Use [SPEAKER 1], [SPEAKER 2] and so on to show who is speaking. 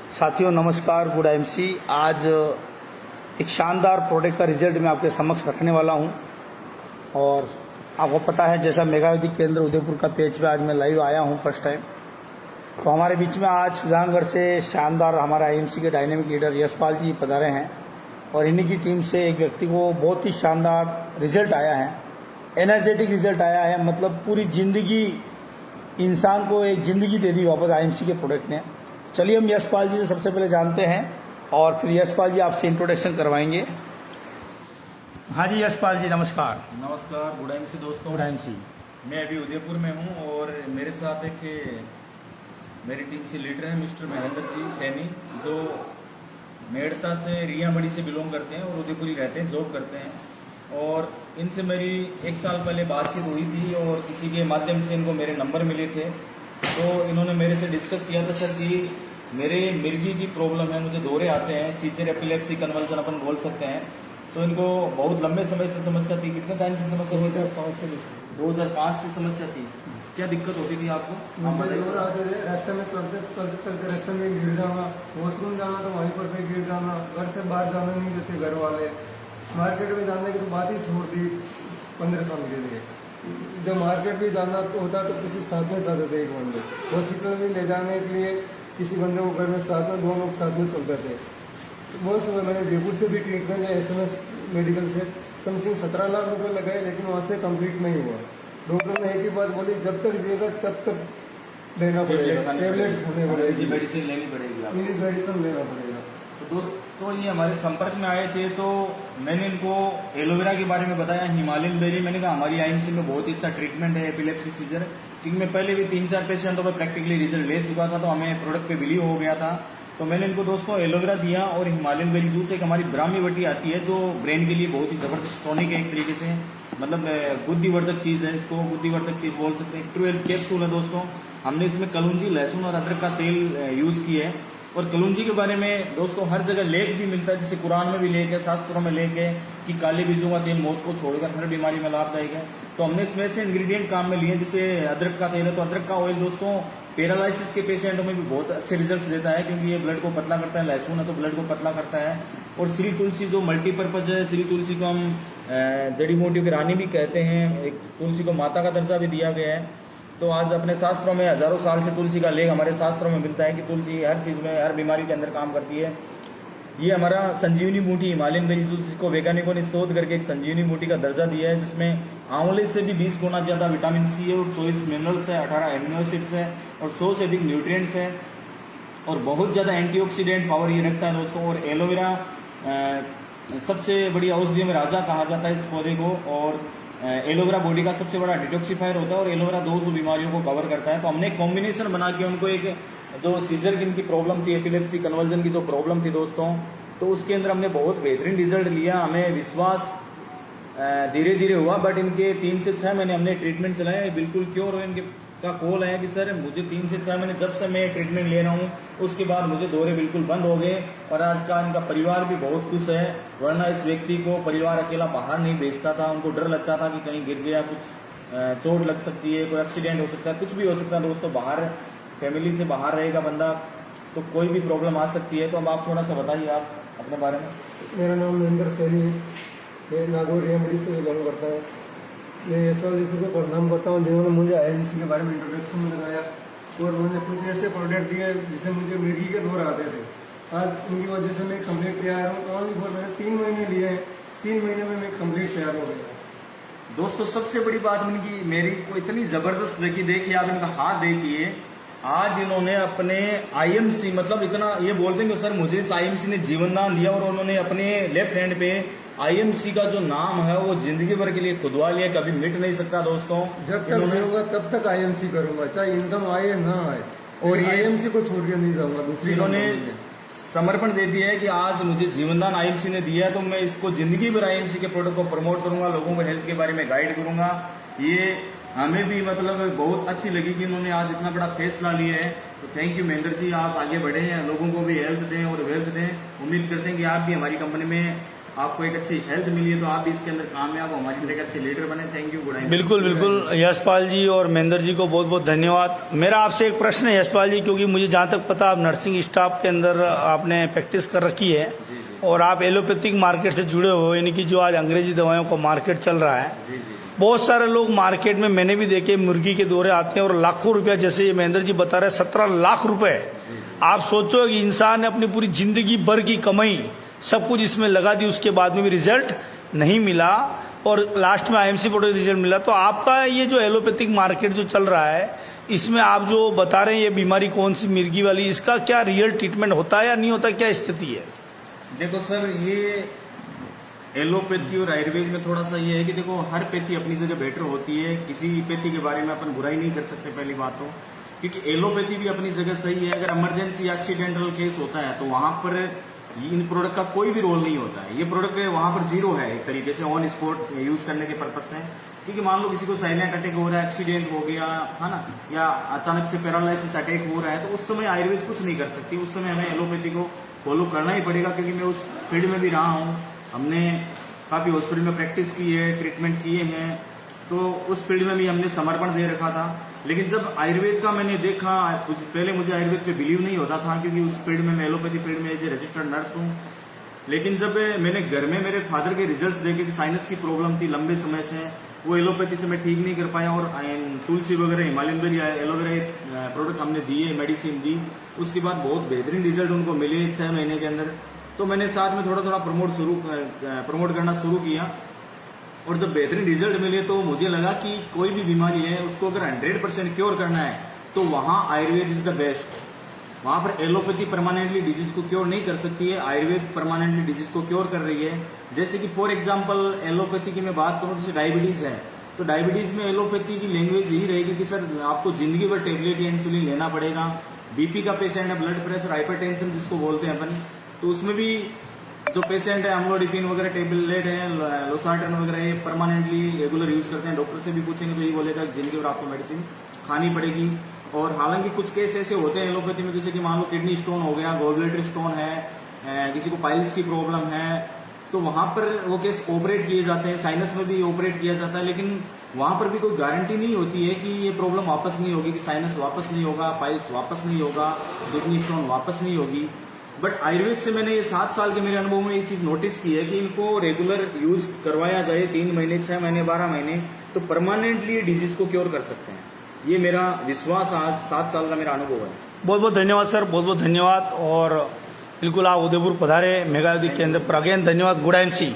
[SPEAKER 1] साथियों नमस्कार, good IMC. आज एक शानदार प्रोडक्ट का रिजल्ट मैं आपके समक्ष रखने वाला हूं। और आपको पता है, जैसा मेघाविधि केंद्र उदयपुर का पेज पे आज मैं लाइव आया हूं फर्स्ट टाइम। तो हमारे बीच में आज सुजानगढ़ से शानदार हमारे आईएमसी के डायनेमिक लीडर यशपाल जी पधारे हैं और इन्हीं की टीम से एक व्यक्ति को बहुत ही शानदार रिजल्ट आया है, एनर्जेटिक रिजल्ट आया है। मतलब पूरी जिंदगी, इंसान को एक ज़िंदगी दे दी वापस आईएमसी के प्रोडक्ट ने। चलिए हम यशपाल जी से सबसे पहले जानते हैं और फिर यशपाल जी आपसे इंट्रोडक्शन करवाएंगे। हाँ जी यशपाल जी, नमस्कार।
[SPEAKER 2] नमस्कार, गुड आईएमसी दोस्तों।
[SPEAKER 1] Good IMC.
[SPEAKER 2] मैं अभी उदयपुर में हूँ और मेरे साथ एक मेरी टीम से लीडर है मिस्टर महेंद्र जी सैनी, जो मेड़ता से रियामड़ी से बिलोंग करते हैं और उदयपुर ही रहते हैं, जॉब करते हैं। और इनसे मेरी 1 साल पहले बातचीत हुई थी और किसी के माध्यम से इनको मेरे नंबर मिले थे। तो इन्होंने मेरे से डिस्कस किया था, सर कि मेरे मिर्गी की प्रॉब्लम है, मुझे दौरे आते हैं, सीजर एपिलेप्सी कन्वर्जन अपन बोल सकते हैं। तो इनको बहुत लंबे समय से समस्या थी। कितने टाइम से समस्या थी? 2005 से समस्या थी। क्या दिक्कत होती थी आपको?
[SPEAKER 3] दौर आते थे, रास्ते में चलते रास्ते में गिर जाना, वॉशरूम जाना तो वहीं पर भी गिर जाना, घर से बाहर जाना नहीं देते घर वाले, मार्केट में जाने की तो बात ही छोड़ दी 15 साल के लिए। जब मार्केट भी जाना तो होता तो किसी साथ में जाते थे, एक बंदे हॉस्पिटल में ले जाने के लिए किसी बंदे को घर में साथ में 2 लोग साथ में चलते थे। बहुत समय मैंने जयपुर से भी ट्रीटमेंट है, SMS मेडिकल से समथिंग 17 लाख रुपए लगाए, लेकिन वहाँ से कंप्लीट नहीं हुआ। डॉक्टर ने एक ही बात बोली, जब तक जिएगा तब तक लेना पड़ेगा, टेबलेट खाने पड़ेगी,
[SPEAKER 2] मेडिसिन लेनी पड़ेगी,
[SPEAKER 3] इंग्लिश मेडिसिन लेना पड़ेगा।
[SPEAKER 2] तो ये हमारे संपर्क में आए थे, तो मैंने इनको एलोवेरा के बारे में बताया, हिमालयन बेरी। मैंने कहा हमारी आईएमसी में बहुत ही अच्छा ट्रीटमेंट है एपिलेप्सी सीजर। क्योंकि मैं पहले भी 3-4 पेशेंटों पर प्रैक्टिकली रिजल्ट ले चुका था, तो हमें प्रोडक्ट पे बिलीव हो गया था। तो मैंने इनको दोस्तों एलोवेरा दिया और हिमालयन बेरी जूस, एक हमारी ब्राह्मी वटी आती है जो ब्रेन के लिए बहुत ही जबरदस्त टॉनिक है, एक तरीके से मतलब बुद्धिवर्धक चीज है, इसको बुद्धिवर्धक चीज बोल सकते हैं। 12 कैप्सूल है दोस्तों। हमने इसमें कलौंजी, लहसुन और अदरक का तेल यूज किया है। और कलौंजी के बारे में दोस्तों हर जगह लेख भी मिलता है, जैसे कुरान में भी लेख है, शास्त्रों में लेख है कि काले बीजों का तेल मौत को छोड़कर हर बीमारी में लाभदायक है। तो हमने इसमें से इंग्रेडिएंट काम में लिए, जैसे अदरक का तेल है, तो अदरक का ऑयल दोस्तों पैरालिसिस के पेशेंटों में भी बहुत अच्छे रिजल्ट्स देता है, क्योंकि ये ब्लड को पतला करता है। लहसुन है तो ब्लड को पतला करता है। और श्री तुलसी जो मल्टीपर्पज है, श्री तुलसी को हम जड़ी बूटियों की रानी भी कहते हैं, एक तुलसी को माता का दर्जा भी दिया गया है। तो आज अपने शास्त्रों में हजारों साल से तुलसी का लेख हमारे शास्त्रों में मिलता है कि तुलसी हर चीज में, हर बीमारी के अंदर काम करती है। ये हमारा संजीवनी बूटी हिमालयन बेरी जूस, जिसको वैज्ञानिकों ने शोध करके एक संजीवनी बूटी का दर्जा दिया है, जिसमें आंवले से भी 20 गुना ज्यादा विटामिन सी है और 24 मिनरल्स है, 18 एमिनो एसिड्स है और 100 से अधिक न्यूट्रिएंट्स है और बहुत ज्यादा एंटीऑक्सीडेंट पावर ये रखता है दोस्तों। और एलोवेरा सबसे बड़ी औषधियों में राजा कहा जाता है इस पौधे को। और एलोवेरा बॉडी का सबसे बड़ा डिटॉक्सिफायर होता है और एलोवेरा 200 बीमारियों को कवर करता है। तो हमने कॉम्बिनेशन बना के उनको एक जो सीजर की इनकी प्रॉब्लम थी, एपिलेप्सी कन्वर्जन की जो प्रॉब्लम थी दोस्तों, तो उसके अंदर हमने बहुत बेहतरीन रिजल्ट लिया। हमें विश्वास धीरे धीरे हुआ, बट इनके 3 से 6 महीने हमने ट्रीटमेंट चलाया, बिल्कुल क्योर हुए। इनके का कॉल है कि सर मुझे 3 से 6 महीने जब से मैं ट्रीटमेंट ले रहा हूँ, उसके बाद मुझे दौरे बिल्कुल बंद हो गए। और आज का इनका परिवार भी बहुत खुश है, वरना इस व्यक्ति को परिवार अकेला बाहर नहीं भेजता था। उनको डर लगता था कि कहीं गिर गया, कुछ चोट लग सकती है, कोई एक्सीडेंट हो सकता है, कुछ भी हो सकता है दोस्तों। बाहर फैमिली से बाहर रहेगा बंदा तो कोई भी प्रॉब्लम आ सकती है। तो अब आप थोड़ा सा बताइए आप अपने बारे में।
[SPEAKER 3] मेरा नाम महेंद्र सैनी है, मैं नागौर रियामड़ी से बिलोंग करता हूँ। मैं यशपाल जी को प्रणाम करता हूँ, जिन्होंने मुझे आईएमसी के बारे में इंट्रोडक्शन में बताया और उन्होंने कुछ ऐसे प्रोडक्ट दिए जिससे मुझे मिर्गी के दौर आते थे। आज उनकी वजह से मैं कंप्लीट तैयार हूँ। और मैंने 3 महीने लिए हैं, 3 महीने में मैं कंप्लीट तैयार हो गया।
[SPEAKER 2] दोस्तों सबसे बड़ी बात इनकी मेरी को इतनी जबरदस्त लगी, देखिए आप इनका हाथ देखिए। आज इन्होंने अपने आईएमसी, मतलब इतना ये बोलते हैं कि सर मुझे इस आईएमसी ने जीवन दान दिया, और उन्होंने अपने लेफ्ट हैंड पे आईएमसी का जो नाम है वो जिंदगी भर के लिए खुदवा लिया, कभी मिट नहीं सकता दोस्तों।
[SPEAKER 3] जब तक होगा तब तक आईएमसी करूंगा, चाहे इनकम आए ना आए, और आईएमसी को छोड़ के नहीं जाऊंगा। दूसरी
[SPEAKER 2] इन्होंने समर्पण दे दिया है कि आज मुझे जीवनदान आईएमसी ने दिया है, तो मैं इसको जिंदगी भर आईएमसी के प्रोडक्ट को प्रमोट करूंगा, लोगों को हेल्थ के बारे में गाइड करूंगा। ये हमें भी मतलब बहुत अच्छी लगी कि इन्होंने आज इतना बड़ा फैसला लिया है। तो थैंक यू महेंद्र जी, आप आगे बढ़े हैं, लोगों को भी हेल्थ दें और वेल्थ दें। उम्मीद करते हैं कि आप भी हमारी कंपनी में आपको एक अच्छी हेल्थ मिली है, तो आप भी इसके अंदर कामयाब हो, हमारी तरह एक अच्छे लीडर बने। Thank you. गुड।
[SPEAKER 1] बिल्कुल बिल्कुल यशपाल जी और महेंद्र जी को बहुत बहुत धन्यवाद। मेरा आपसे एक प्रश्न है यशपाल जी, क्योंकि मुझे जहाँ तक पता आप नर्सिंग स्टाफ के अंदर आपने प्रैक्टिस कर रखी है और आप एलोपैथिक मार्केट से जुड़े हो, यानी कि जो आज अंग्रेजी दवाओं का मार्केट चल रहा है।
[SPEAKER 2] जी जी।
[SPEAKER 1] बहुत सारे लोग मार्केट में, मैंने भी देखे, मुर्गी के दौरे आते हैं और लाखों रुपया, जैसे ये महेंद्र जी बता रहे हैं 17 लाख रुपए। आप सोचो कि इंसान ने अपनी पूरी जिंदगी भर की कमाई सब कुछ इसमें लगा दी, उसके बाद में भी रिजल्ट नहीं मिला और लास्ट में आईएमसी बोर्ड रिजल्ट मिला। तो आपका ये जो एलोपैथिक मार्केट जो चल रहा है, इसमें आप जो बता रहे हैं ये बीमारी कौन सी मिर्गी वाली, इसका क्या रियल ट्रीटमेंट होता है या नहीं होता, क्या स्थिति है?
[SPEAKER 2] देखो सर, ये एलोपैथी और आयुर्वेद में थोड़ा सा ये है कि देखो हर पैथी अपनी जगह बेटर होती है। किसी पैथी के बारे में अपन बुराई नहीं कर सकते पहली बात तो, क्योंकि एलोपैथी भी अपनी जगह सही है। अगर इमरजेंसी एक्सीडेंटल केस होता है तो वहां पर इन प्रोडक्ट का कोई भी रोल नहीं होता है। ये प्रोडक्ट वहां पर जीरो है एक तरीके से, ऑन स्पॉट यूज करने के पर्पज से। क्योंकि मान लो किसी को साइलेंट अटैक हो रहा है, एक्सीडेंट हो गया है ना, या अचानक से पैरालिसिस अटैक हो रहा है, तो उस समय आयुर्वेद कुछ नहीं कर सकती। उस समय हमें एलोपैथी को फॉलो करना ही पड़ेगा, क्योंकि मैं उस फील्ड में भी रहा हूँ। हमने काफी हॉस्पिटल में प्रैक्टिस की है, ट्रीटमेंट किए हैं, तो उस फील्ड में भी हमने समर्पण दे रखा था। लेकिन जब आयुर्वेद का मैंने देखा, कुछ पहले मुझे आयुर्वेद पे बिलीव नहीं होता था, क्योंकि उस फील्ड में मैं एलोपैथी फील्ड में एज ए रजिस्टर्ड नर्स हूँ। लेकिन जब मैंने घर में मेरे फादर के रिजल्ट्स देखे कि साइनस की प्रॉब्लम थी लंबे समय से, वो एलोपैथी से मैं ठीक नहीं कर पाया, और तुलसी वगैरह, हिमालयन बेरी, एलोवेरा प्रोडक्ट हमने दिए, मेडिसिन दी, उसके बाद बहुत बेहतरीन रिजल्ट उनको मिले 6 महीने के अंदर। तो मैंने साथ में थोड़ा थोड़ा प्रमोट करना शुरू किया, और जब बेहतरीन रिजल्ट मिले तो मुझे लगा कि कोई भी बीमारी है उसको अगर 100% क्योर करना है तो वहां आयुर्वेद इज द बेस्ट। वहां पर एलोपैथी परमानेंटली डिजीज को क्योर नहीं कर सकती है, आयुर्वेद परमानेंटली डिजीज को क्योर कर रही है। जैसे कि फॉर एग्जांपल एलोपैथी की मैं बात करूं, जैसे डायबिटीज है, तो डायबिटीज में एलोपैथी की लैंग्वेज यही रहेगी कि सर आपको जिंदगी भर टेबलेट या इंसुलिन लेना पड़ेगा। बीपी का पेशेंट है, ब्लड प्रेशर, हाइपरटेंशन जिसको बोलते हैं अपन, तो उसमें भी जो पेशेंट है अम्लोडिपिन वगैरह टेबलेट है, लोसार्टन वगैरह, ये परमानेंटली रेगुलर यूज करते हैं। डॉक्टर से भी पूछेंगे तो यही बोलेगा जिंदगी भर आपको मेडिसिन खानी पड़ेगी। और हालांकि कुछ केस ऐसे होते हैं एलोपैथी में, जैसे कि मान लो किडनी स्टोन हो गया, गॉलब्लैडर स्टोन है, किसी को पाइल्स की प्रॉब्लम है, तो वहां पर वो केस ऑपरेट किए जाते हैं। साइनस में भी ऑपरेट किया जाता है, लेकिन वहां पर भी कोई गारंटी नहीं होती है कि ये प्रॉब्लम वापस नहीं होगी, कि साइनस वापस नहीं होगा, पाइल्स वापस नहीं होगा, किडनी स्टोन वापस नहीं होगी। बट आयुर्वेद से मैंने ये 7 साल के मेरे अनुभव में ये चीज नोटिस की है कि इनको रेगुलर यूज करवाया जाए 3 महीने, 6 महीने, 12 महीने, तो परमानेंटली डिजीज को क्योर कर सकते हैं। ये मेरा विश्वास, आज 7 साल का मेरा अनुभव है।
[SPEAKER 1] बहुत बहुत धन्यवाद सर, बहुत बहुत धन्यवाद। और बिल्कुल आप उदयपुर पधारे मेगा आयुर्वेदिक केंद्र पर, अगेन धन्यवाद। Good MC.